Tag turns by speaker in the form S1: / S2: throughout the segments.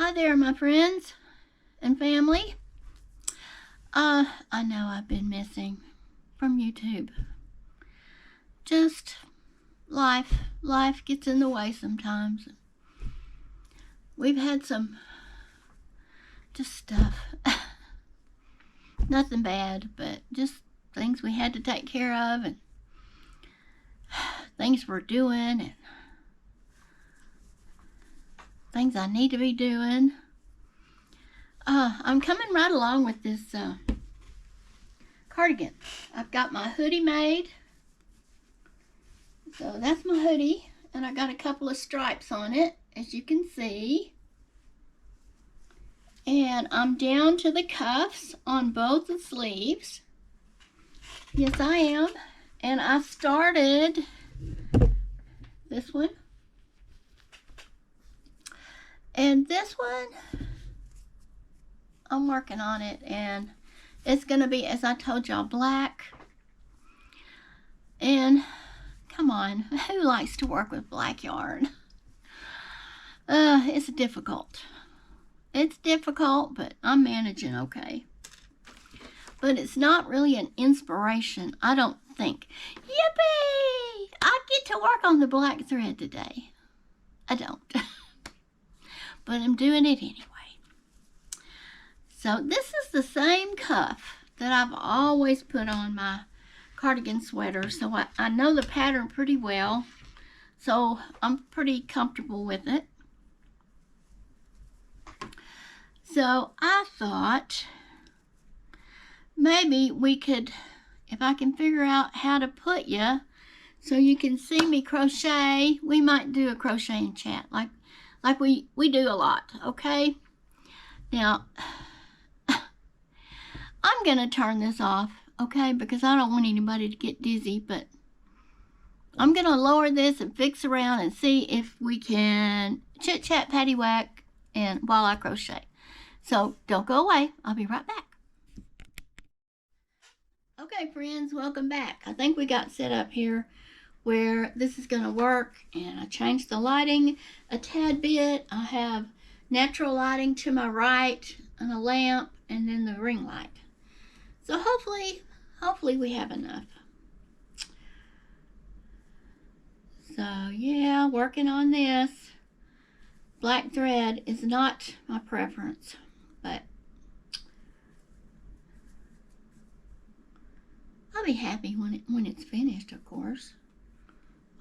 S1: Hi there, my friends and family. I know I've been missing from YouTube. Just life gets in the way sometimes. We've had some just stuff. Nothing bad, but just things we had to take care of and things we're doing and things I need to be doing. I'm coming right along with this cardigan. I've got my hoodie made. So that's my hoodie, and I got a couple of stripes on it, as you can see. And I'm down to the cuffs on both the sleeves. Yes, I am. And I started this one. And this one, I'm working on it, and it's going to be, as I told y'all, black. And come on, who likes to work with black yarn? It's difficult. It's difficult, but I'm managing okay. But it's not really an inspiration, I don't think. Yippee! I get to work on the black thread today. I don't. But I'm doing it anyway. So this is the same cuff that I've always put on my cardigan sweater. So I know the pattern pretty well. So I'm pretty comfortable with it. So I thought maybe we could, if I can figure out how to put you so you can see me crochet, we might do a crocheting chat like we do a lot, okay? Now, I'm going to turn this off, okay, because I don't want anybody to get dizzy, but I'm going to lower this and fix around and see if we can chit chat Paddy Wack and while I crochet. So don't go away. I'll be right back. Okay, friends, welcome back. I think we got set up here where this is going to work, and I changed the lighting a tad bit. I have natural lighting to my right and a lamp and then the ring light. So hopefully we have enough. So yeah, working on this. Black thread is not my preference, but I'll be happy when it's finished, of course.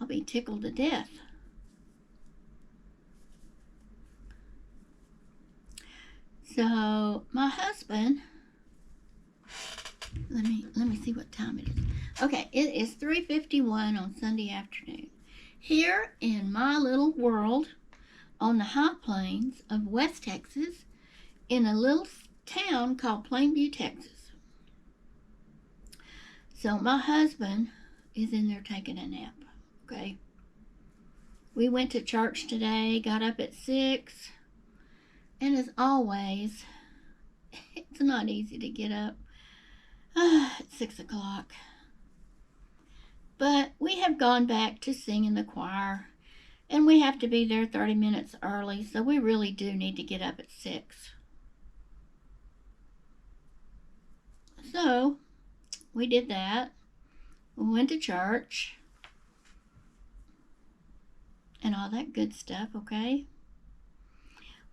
S1: I'll be tickled to death. So my husband, let me see what time it is. Okay, it is 3:51 on Sunday afternoon. Here in my little world on the high plains of West Texas in a little town called Plainview, Texas. So my husband is in there taking a nap, okay? We went to church today, got up at 6, and as always, it's not easy to get up at 6 o'clock. But we have gone back to sing in the choir, and we have to be there 30 minutes early, so we really do need to get up at 6. So we did that. We went to church and all that good stuff, okay?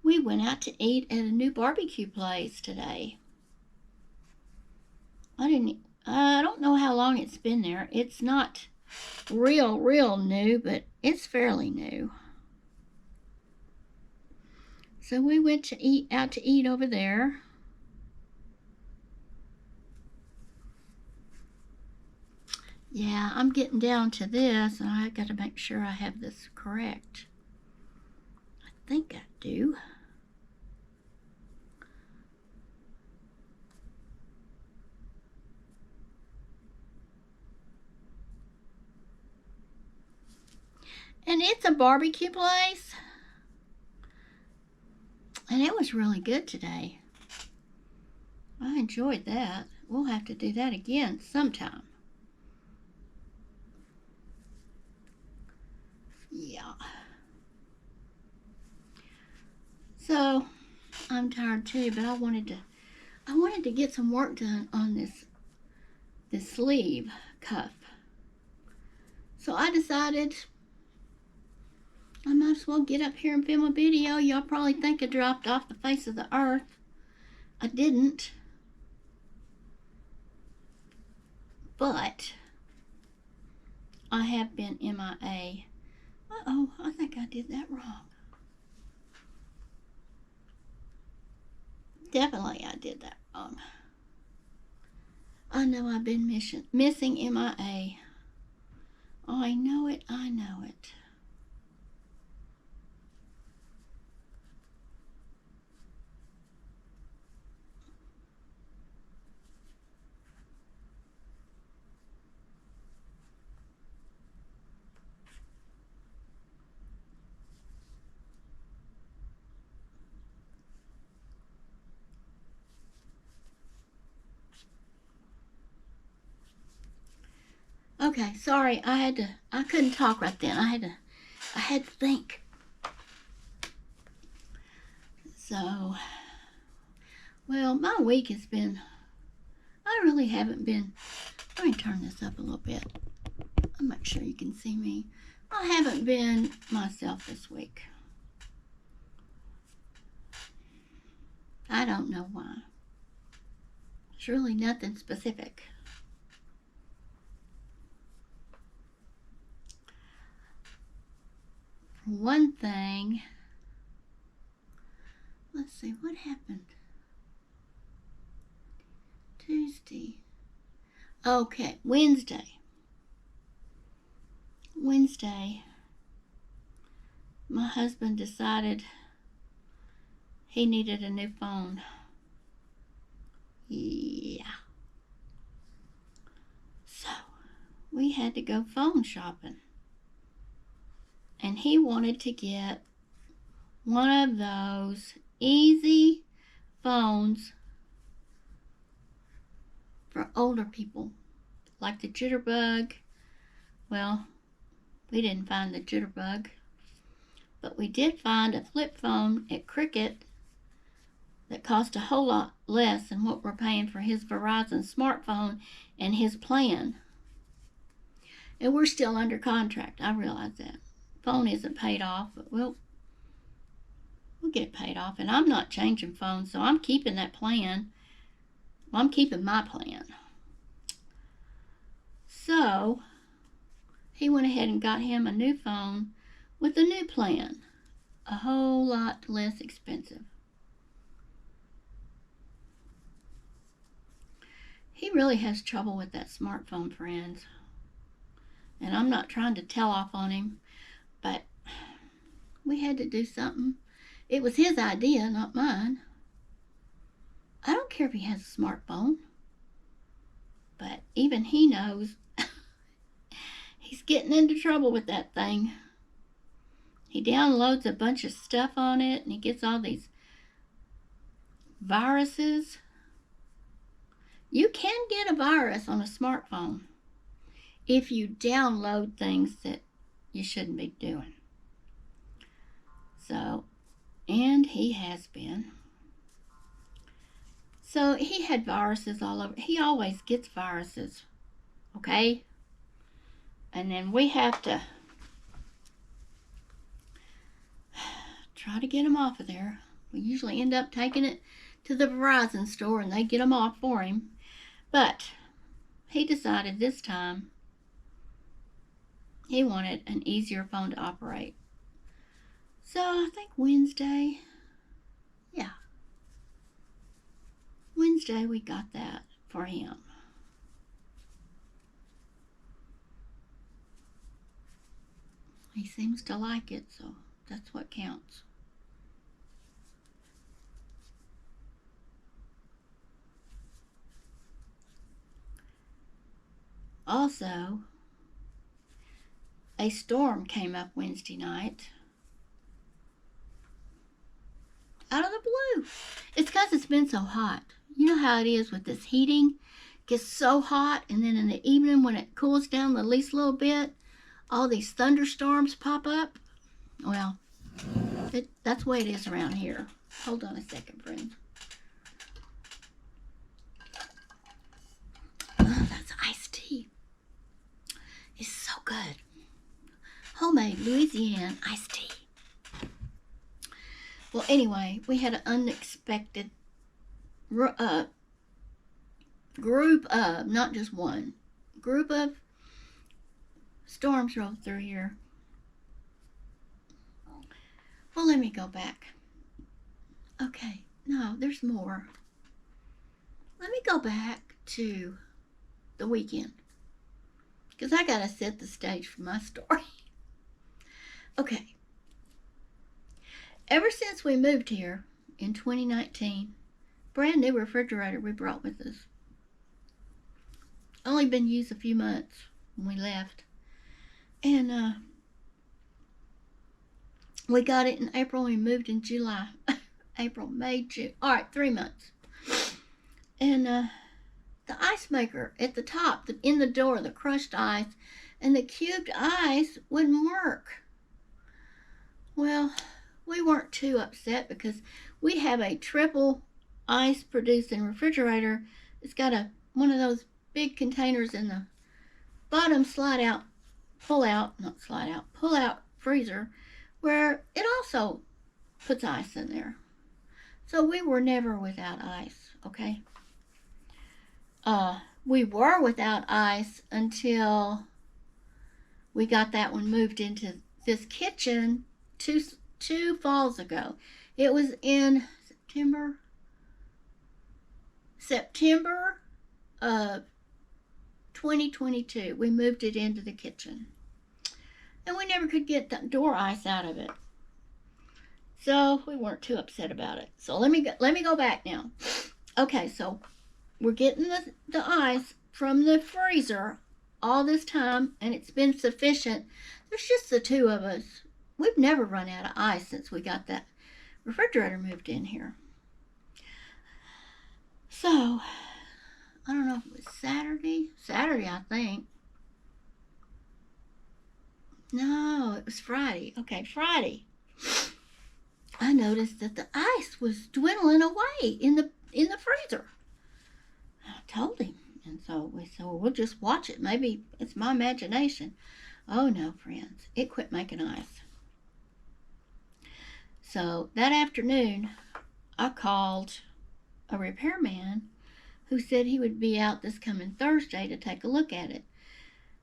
S1: We went out to eat at a new barbecue place today. I don't know how long it's been there. It's not real new, but it's fairly new. So we went out to eat over there. Yeah, I'm getting down to this, and I got to make sure I have this correct. I think I do. And it's a barbecue place. And it was really good today. I enjoyed that. We'll have to do that again sometime. Yeah. So I'm tired too, but I wanted to get some work done on this sleeve cuff. So I decided I might as well get up here and film a video. Y'all probably think I dropped off the face of the earth. I didn't. But I have been MIA. Uh-oh, I think I did that wrong. Definitely I did that wrong. I know I've been missing MIA. Oh, I know it, I know it. Okay, sorry, I couldn't talk right then. I had to think. So, well, my week has been, I really haven't been, let me turn this up a little bit. I'll make sure you can see me. I haven't been myself this week. I don't know why. It's really nothing specific. For one thing, let's see, what happened? Tuesday. Okay, Wednesday, my husband decided he needed a new phone. Yeah. So, we had to go phone shopping. And he wanted to get one of those easy phones for older people, like the Jitterbug. Well, we didn't find the Jitterbug, but we did find a flip phone at Cricket that cost a whole lot less than what we're paying for his Verizon smartphone and his plan. And we're still under contract. I realize that. Phone isn't paid off, but we'll get it paid off. And I'm not changing phones, so I'm keeping that plan. Well, I'm keeping my plan. So he went ahead and got him a new phone with a new plan, a whole lot less expensive. He really has trouble with that smartphone, friends. And I'm not trying to tell off on him, but we had to do something. It was his idea, not mine. I don't care if he has a smartphone, but even he knows he's getting into trouble with that thing. He downloads a bunch of stuff on it, and he gets all these viruses. You can get a virus on a smartphone if you download things that you shouldn't be doing. So, and he has been. So he had viruses all over. He always gets viruses, okay? And then we have to try to get them off of there. We usually end up taking it to the Verizon store and they get them off for him. But he decided this time he wanted an easier phone to operate. So I think Wednesday, yeah. Wednesday we got that for him. He seems to like it, so that's what counts. Also, a storm came up Wednesday night. Out of the blue. It's because it's been so hot. You know how it is with this heating. It gets so hot, and then in the evening when it cools down the least little bit, all these thunderstorms pop up. Well, that's the way it is around here. Hold on a second, friends. Oh, that's iced tea. It's so good. Homemade Louisiana iced tea. Well, anyway, we had an unexpected group of, not just one, group of storms rolled through here. Well, let me go back. Okay, no, there's more. Let me go back to the weekend, because I got to set the stage for my story. Okay. Ever since we moved here in 2019, brand new refrigerator we brought with us. Only been used a few months when we left. And we got it in April and we moved in July. April, May, June. All right, 3 months. And the ice maker at the top, in the door, the crushed ice, and the cubed ice wouldn't work. Well, we weren't too upset because we have a triple ice producing refrigerator. It's got one of those big containers in the bottom pull out freezer where it also puts ice in there. So we were never without ice, okay? We were without ice until we got that one moved into this kitchen two falls ago. It was in September of 2022. We moved it into the kitchen. And we never could get the door ice out of it. So we weren't too upset about it. So let me go back now. Okay, so we're getting the ice from the freezer all this time, and it's been sufficient. There's just the two of us. We've never run out of ice since we got that refrigerator moved in here. So, I don't know if it was Saturday, I think. No, it was Friday. Okay, Friday. I noticed that the ice was dwindling away in the freezer. I told him, and so we said, well, we'll just watch it. Maybe it's my imagination. Oh no, friends, it quit making ice. So that afternoon, I called a repairman who said he would be out this coming Thursday to take a look at it.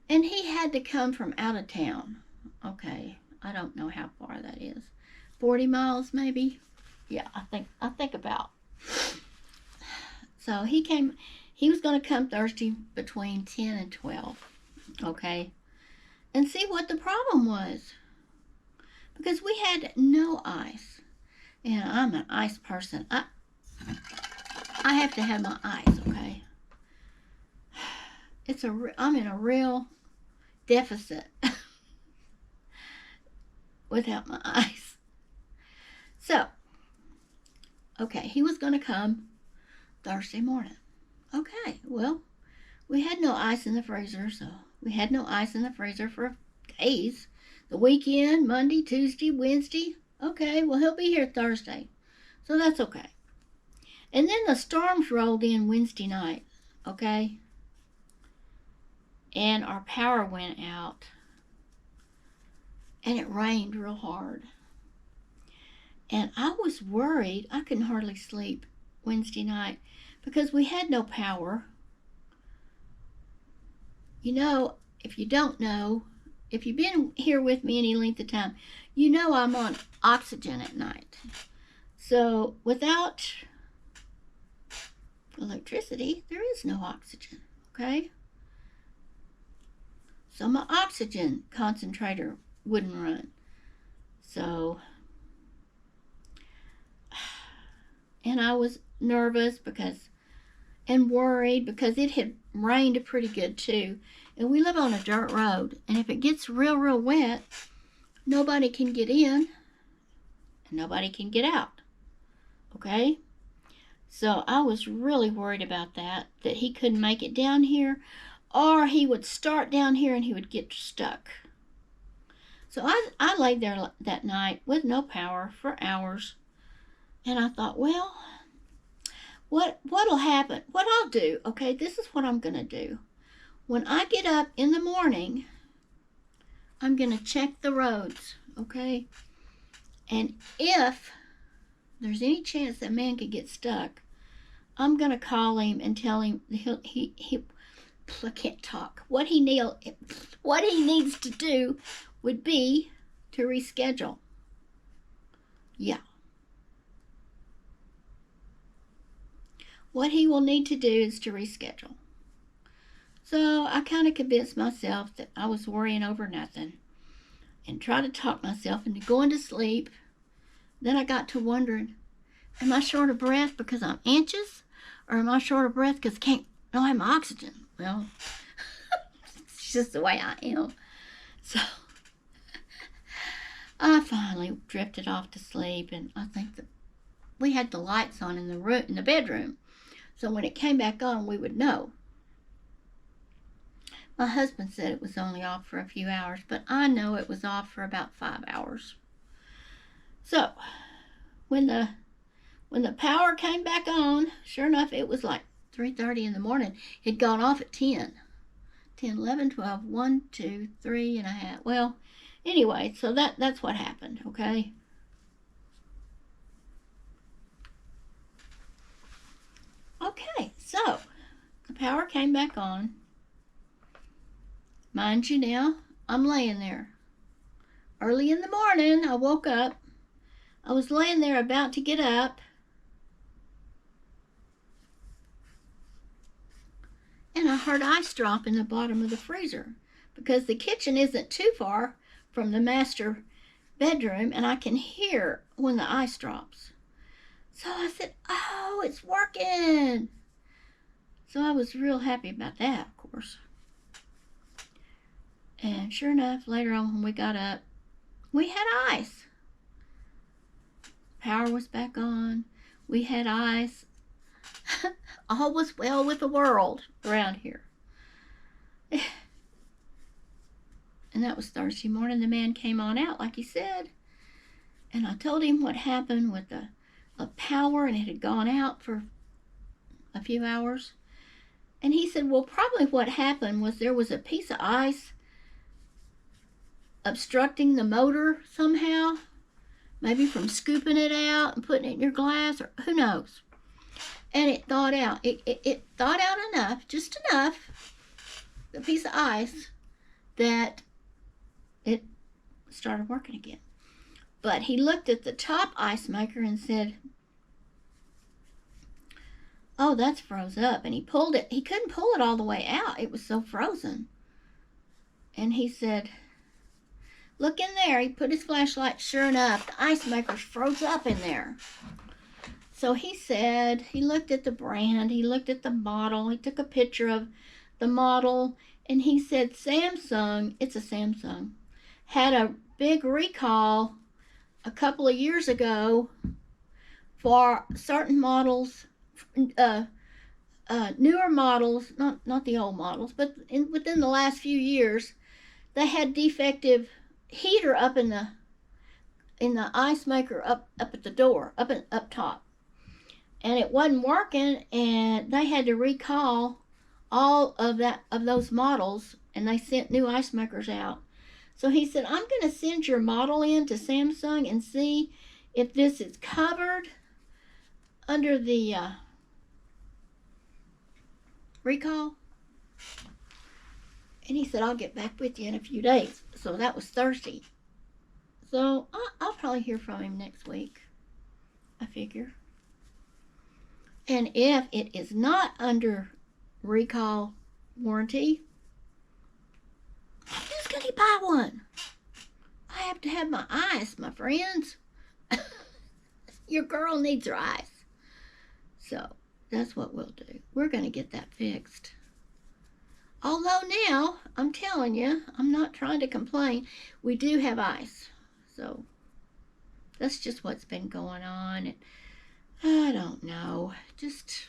S1: And he had to come from out of town. Okay, I don't know how far that is. 40 miles maybe? Yeah, I think about. So he was going to come Thursday between 10 and 12. Okay? And see what the problem was. Because we had no ice. And I'm an ice person. I have to have my ice, okay? I'm in a real deficit without my ice. So, okay, he was going to come Thursday morning. Okay, well, we had no ice in the freezer, so we had no ice in the freezer for days. The weekend, Monday, Tuesday, Wednesday. Okay, well, he'll be here Thursday. So that's okay. And then the storms rolled in Wednesday night, okay? And our power went out. And it rained real hard. And I was worried. I couldn't hardly sleep Wednesday night because we had no power. You know, if you don't know, if you've been here with me any length of time, you know I'm on oxygen at night. So without electricity, there is no oxygen, okay? So my oxygen concentrator wouldn't run. So, and I was nervous and worried because it had rained pretty good too. And we live on a dirt road. And if it gets real, real wet, nobody can get in and nobody can get out. Okay? So I was really worried about that he couldn't make it down here, or he would start down here and he would get stuck. So I laid there that night with no power for hours. And I thought, well, what'll happen? What I'll do, okay, this is what I'm going to do. When I get up in the morning, I'm going to check the roads, okay? And if there's any chance that man could get stuck, I'm going to call him and tell him I can't talk. What he needs to do would be to reschedule. Yeah. What he will need to do is to reschedule. So I kind of convinced myself that I was worrying over nothing and tried to talk myself into going to sleep. Then I got to wondering, am I short of breath because I'm anxious? Or am I short of breath because I don't have my oxygen? Well, it's just the way I am. So I finally drifted off to sleep, and I think that we had the lights on in the bedroom. So when it came back on, we would know. My husband said it was only off for a few hours, but I know it was off for about 5 hours. So when the power came back on, sure enough, it was like 3:30 in the morning. It had gone off at 10, 11, 12, 1, 2, 3 and a half. Well, anyway, so that's what happened, okay? Okay, so the power came back on. Mind you now, I'm laying there. Early in the morning, I woke up. I was laying there about to get up. And I heard ice drop in the bottom of the freezer because the kitchen isn't too far from the master bedroom, and I can hear when the ice drops. So I said, oh, it's working. So I was real happy about that, of course. And sure enough, later on when we got up, we had ice. Power was back on. We had ice. All was well with the world around here. And that was Thursday morning. The man came on out, like he said. And I told him what happened with the power, and it had gone out for a few hours. And he said, well, probably what happened was there was a piece of ice obstructing the motor somehow. Maybe from scooping it out and putting it in your glass, or who knows. And it thawed out. It thawed out enough, just enough, the piece of ice, that it started working again. But he looked at the top ice maker and said, oh, that's froze up. And he pulled it. He couldn't pull it all the way out. It was so frozen. And he said, look in there. He put his flashlight. Sure enough, the ice maker's froze up in there. So he said, he looked at the brand. He looked at the model. He took a picture of the model. And he said, Samsung, it's a Samsung, had a big recall a couple of years ago for certain models, newer models, not the old models, but within the last few years, they had defective heater up in the ice maker up at the door, up top, and it wasn't working, and they had to recall all of those models, and they sent new ice makers out. So he said, I'm going to send your model in to Samsung and see if this is covered under the recall. And he said, I'll get back with you in a few days. So that was Thursday. So I'll probably hear from him next week, I figure. And if it is not under recall warranty, I'm just going to buy one. I have to have my ice, my friends. Your girl needs her ice. So that's what we'll do. We're going to get that fixed. Although now, I'm telling you, I'm not trying to complain, we do have ice. So that's just what's been going on. And I don't know. Just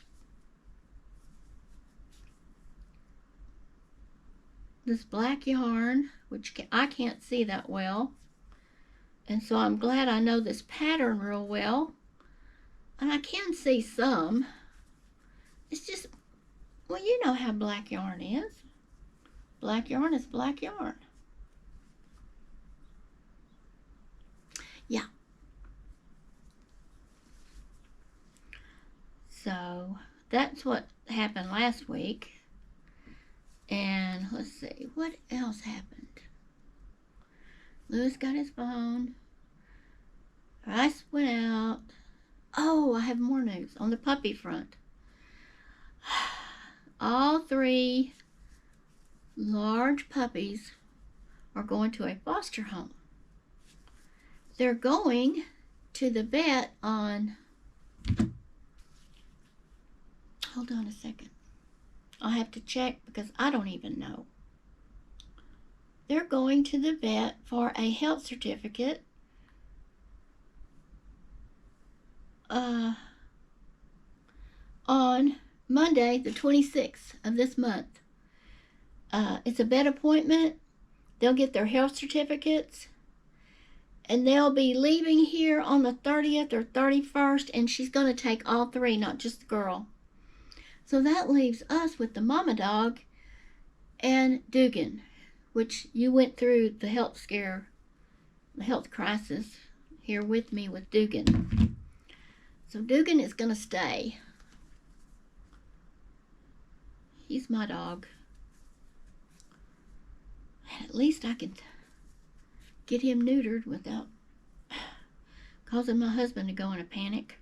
S1: this black yarn, which I can't see that well. And so I'm glad I know this pattern real well. And I can see some. It's just, well, you know how black yarn is. Black yarn is black yarn. Yeah. So that's what happened last week. And let's see, what else happened? Lewis got his phone. Rice went out. Oh, I have more news on the puppy front. All 3 large puppies are going to a foster home. They're going to the vet on, hold on a second. I'll have to check because I don't even know. They're going to the vet for a health certificate on Monday, the 26th of this month. It's a vet appointment. They'll get their health certificates, and they'll be leaving here on the 30th or 31st, and she's going to take all 3, not just the girl. So that leaves us with the mama dog and Dugan, which you went through the health scare, the health crisis here with me with Dugan. So Dugan is going to stay. He's my dog. At least I can get him neutered without causing my husband to go in a panic.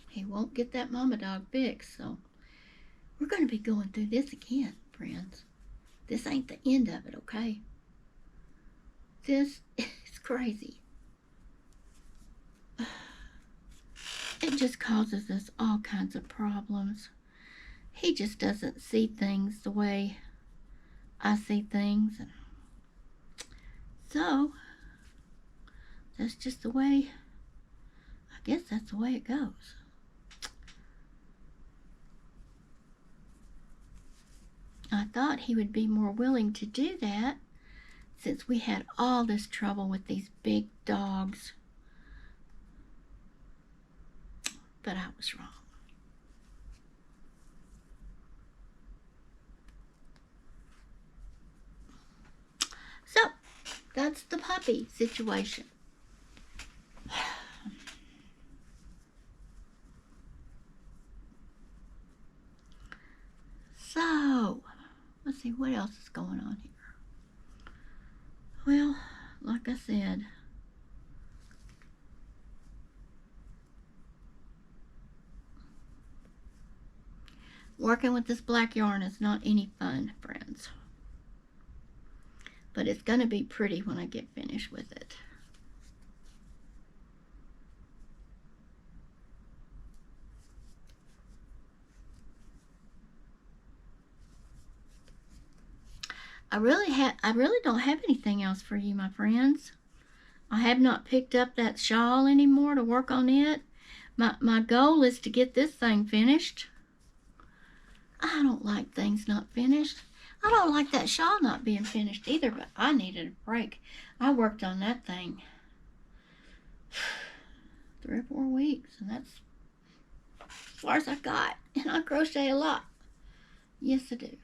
S1: He won't get that mama dog fixed, so we're going to be going through this again, friends. This ain't the end of it, okay? This is crazy. It just causes us all kinds of problems. He just doesn't see things the way I see things. So, that's just the way, I guess that's the way it goes. I thought he would be more willing to do that since we had all this trouble with these big dogs. But I was wrong. So, that's the puppy situation. So, let's see what else is going on here. Well, like I said, working with this black yarn is not any fun, friends. But it's going to be pretty when I get finished with it. I really don't have anything else for you, my friends. I have not picked up that shawl anymore to work on it. My goal is to get this thing finished. I don't like things not finished. I don't like that shawl not being finished either, but I needed a break. I worked on that thing 3 or 4 weeks, and that's as far as I got. And I crochet a lot. Yes, I do.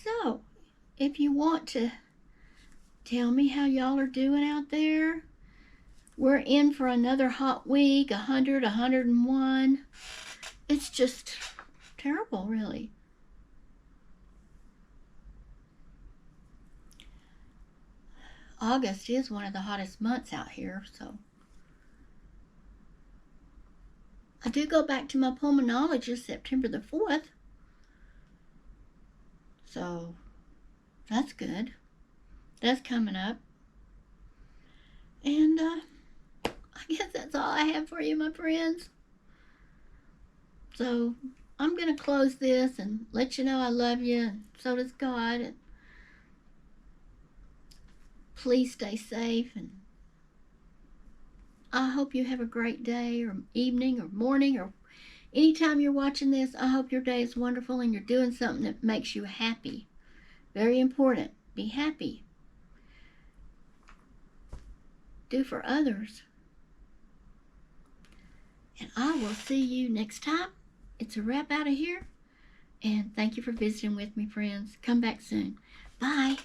S1: So, if you want to tell me how y'all are doing out there, we're in for another hot week, 100, 101. It's just terrible, really. August is one of the hottest months out here, so. I do go back to my pulmonologist September the 4th. So, that's good. That's coming up. And, I guess that's all I have for you, my friends. So, I'm going to close this and let you know I love you, and so does God. And please stay safe, and I hope you have a great day or evening or morning or Anytime you're watching this, I hope your day is wonderful and you're doing something that makes you happy. Very important. Be happy. Do for others. And I will see you next time. It's a wrap out of here. And thank you for visiting with me, friends. Come back soon. Bye.